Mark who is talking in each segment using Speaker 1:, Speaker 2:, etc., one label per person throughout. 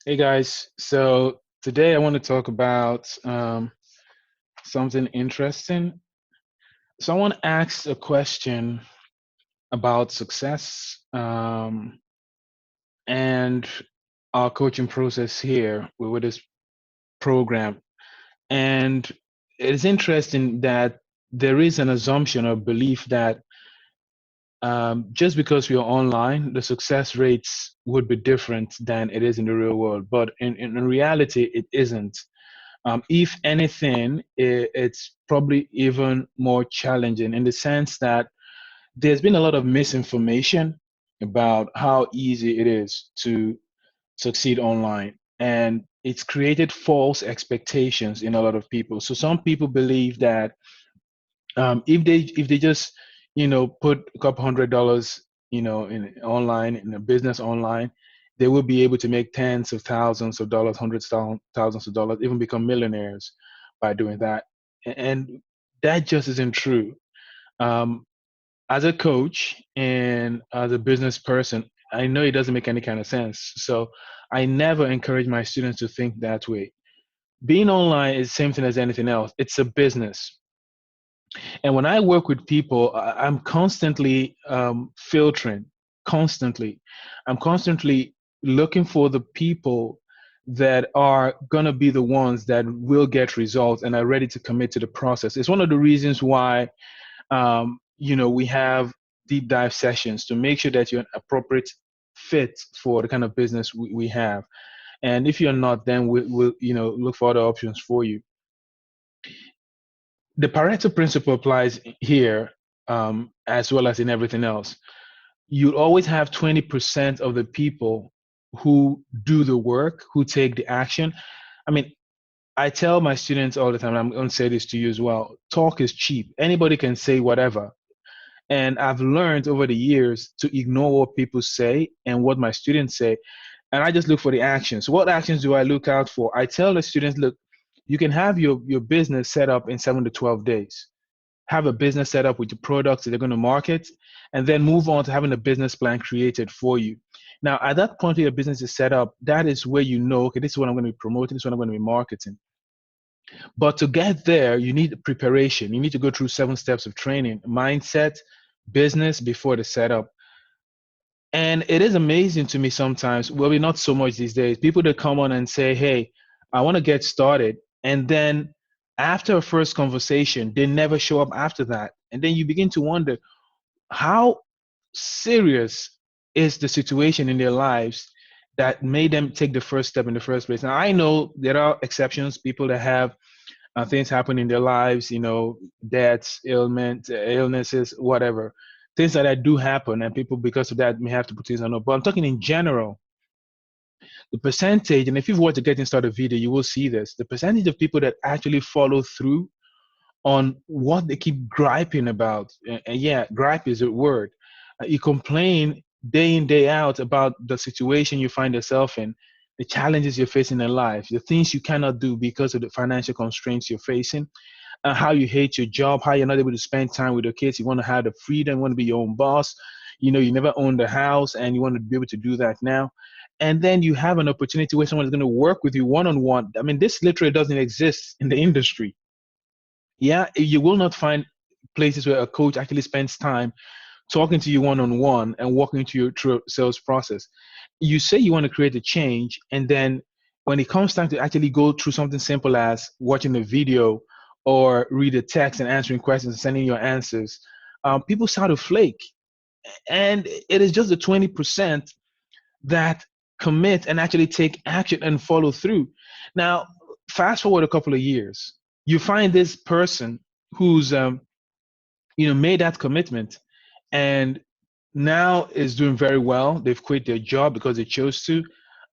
Speaker 1: Hey guys, so today I want to talk about something interesting. Someone asked a question about success and our coaching process here with this program. And it's interesting that there is an assumption or belief that just because we are online, the success rates would be different than it is in the real world. But in reality, it isn't. If anything, it's probably even more challenging in the sense that there's been a lot of misinformation about how easy it is to succeed online. And it's created false expectations in a lot of people. So some people believe that if they just put a couple $100 in online in a business online, they will be able to make tens of thousands of dollars, hundreds of thousands of dollars, even become millionaires by doing that. And that just isn't true. um, as a coach and as a business person, I know it doesn't make any kind of sense, so I never encourage my students to think that way. Being online is the same thing as anything else. It's a business. And when I work with people, I'm constantly filtering, constantly. I'm constantly looking for the people that are going to be the ones that will get results and are ready to commit to the process. It's one of the reasons why, we have deep dive sessions to make sure that you're an appropriate fit for the kind of business we have. And if you're not, then we'll look for other options for you. The Pareto principle applies here, as well as in everything else. You always have 20% of the people who do the work, who take the action. I mean, I tell my students all the time, and I'm going to say this to you as well: talk is cheap. Anybody can say whatever. And I've learned over the years to ignore what people say and what my students say, and I just look for the actions. What actions do I look out for? I tell the students, look, you can have your business set up in 7 to 12 days. Have a business set up with the products that they're going to market, and then move on to having a business plan created for you. Now, at that point where your business is set up, that is where you know, okay, this is what I'm going to be promoting, this is what I'm going to be marketing. But to get there, you need preparation. You need to go through 7 steps of training: mindset, business before the setup. And it is amazing to me sometimes, well, not so much these days, people that come on and say, hey, I want to get started. And then after a first conversation, they never show up after that. And then you begin to wonder, how serious is the situation in their lives that made them take the first step in the first place? Now, I know there are exceptions, people that have things happen in their lives, deaths, illnesses, whatever. Things like that do happen, and people, because of that, may have to put things on hold. But I'm talking in general, the percentage, and if you've watched the Getting Started video, you will see this. The percentage of people that actually follow through on what they keep griping about, and yeah, gripe is a word. You complain day in, day out about the situation you find yourself in, the challenges you're facing in life, the things you cannot do because of the financial constraints you're facing, how you hate your job, how you're not able to spend time with your kids. You want to have the freedom, you want to be your own boss. You never owned a house and you want to be able to do that now. And then you have an opportunity where someone is going to work with you one on one. I mean, this literally doesn't exist in the industry. Yeah, you will not find places where a coach actually spends time talking to you one on one and walking you through a sales process. You say you want to create a change, and then when it comes time to actually go through something simple as watching a video or read a text and answering questions and sending your answers, people start to flake. And it is just the 20% that commit and actually take action and follow through. Now, fast forward a couple of years, you find this person who's made that commitment and now is doing very well. They've quit their job because they chose to,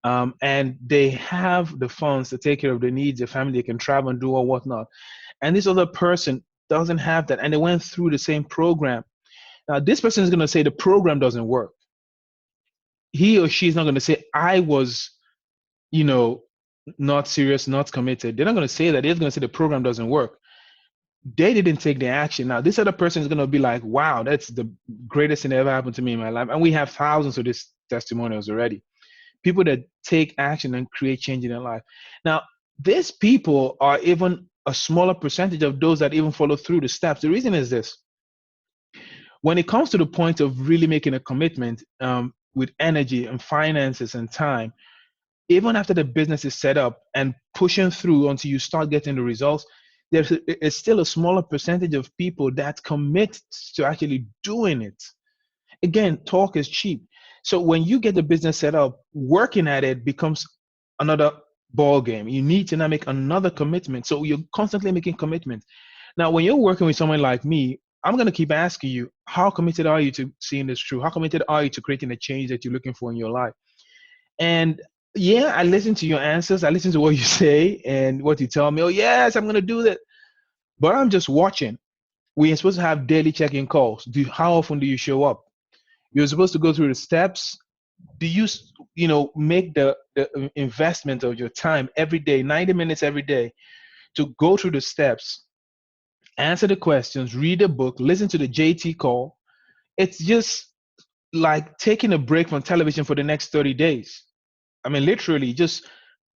Speaker 1: and they have the funds to take care of their needs, their family. They can travel and do or whatnot. And this other person doesn't have that, and they went through the same program. Now, this person is going to say the program doesn't work. He or she is not going to say I was, you know, not serious, not committed. They're not going to say that. They're going to say the program doesn't work. They didn't take the action. Now, this other person is going to be like, wow, that's the greatest thing that ever happened to me in my life. And we have thousands of these testimonials already. people that take action and create change in their life. Now, these people are even a smaller percentage of those that even follow through the steps. The reason is this: when it comes to the point of really making a commitment with energy and finances and time, even after the business is set up and pushing through until you start getting the results, it's still a smaller percentage of people that commit to actually doing it. Again, talk is cheap. So when you get the business set up, working at it becomes another ball game. You need to now make another commitment. So you're constantly making commitments. Now, when you're working with someone like me, I'm going to keep asking you, how committed are you to seeing this through? How committed are you to creating the change that you're looking for in your life? And yeah, I listen to your answers. I listen to what you say and what you tell me. Oh, yes, I'm going to do that. But I'm just watching. We're supposed to have daily check-in calls. How often do you show up? You're supposed to go through the steps. Do you, make the investment of your time every day, 90 minutes every day, to go through the steps, answer the questions, read a book, listen to the JT call? It's just like taking a break from television for the next 30 days. I mean, literally just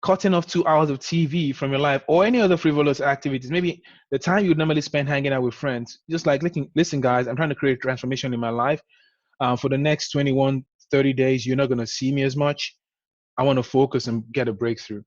Speaker 1: cutting off 2 hours of TV from your life or any other frivolous activities. Maybe the time you'd normally spend hanging out with friends. Just like, listen, guys, I'm trying to create transformation in my life. For the next 21, 30 days, you're not going to see me as much. I want to focus and get a breakthrough.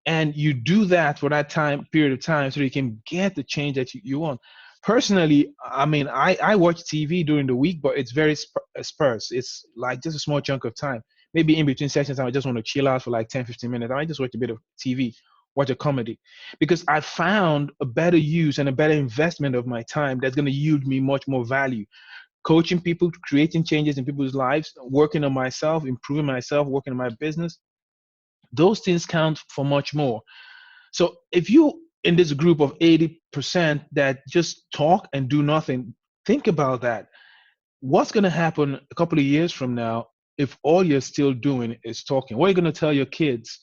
Speaker 1: And you do that for that period of time so you can get the change that you want. Personally, I mean, I watch TV during the week, but it's very sparse. It's like just a small chunk of time. Maybe in between sessions, I just want to chill out for like 10, 15 minutes. I might just watch a bit of TV, watch a comedy, because I found a better use and a better investment of my time that's going to yield me much more value. Coaching people, creating changes in people's lives, working on myself, improving myself, working on my business, those things count for much more. So if you in this group of 80% that just talk and do nothing, think about that. What's going to happen a couple of years from now if all you're still doing is talking? What are you going to tell your kids?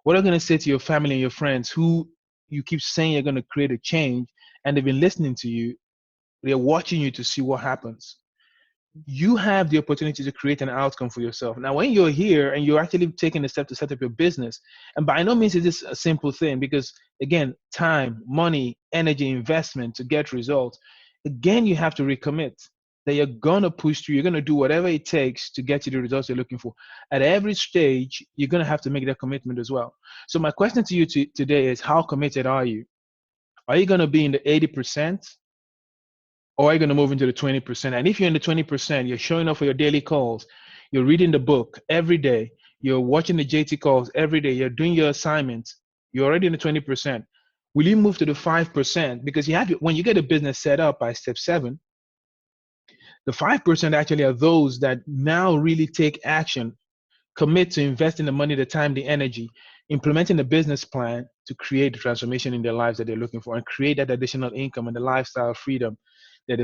Speaker 1: What are you going to say to your family and your friends who you keep saying you're going to create a change and they've been listening to you? They're watching you to see what happens. You have the opportunity to create an outcome for yourself. Now, when you're here and you're actually taking a step to set up your business, and by no means is this a simple thing because, again, time, money, energy, investment to get results, again, you have to recommit that you're going to push through. You're going to do whatever it takes to get you the results you're looking for. At every stage, you're going to have to make that commitment as well. So my question to you today is, how committed are you? Are you going to be in the 80%? Or are you going to move into the 20%? And if you're in the 20%, you're showing up for your daily calls, you're reading the book every day, you're watching the JT calls every day, you're doing your assignments, you're already in the 20%. Will you move to the 5%? Because when you get a business set up by step 7, the 5% actually are those that now really take action, commit to investing the money, the time, the energy, implementing the business plan to create the transformation in their lives that they're looking for and create that additional income and the lifestyle freedom that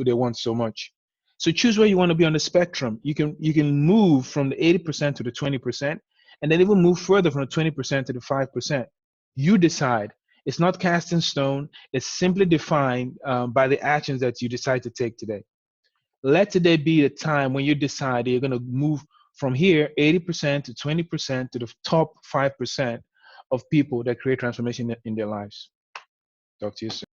Speaker 1: they want so much. So choose where you want to be on the spectrum. You can move from the 80% to the 20%, and then even move further from the 20% to the 5%. You decide. It's not cast in stone. It's simply defined by the actions that you decide to take today. Let today be the time when you decide that you're going to move from here 80% to 20% to the top 5% of people that create transformation in their lives. Talk to you soon.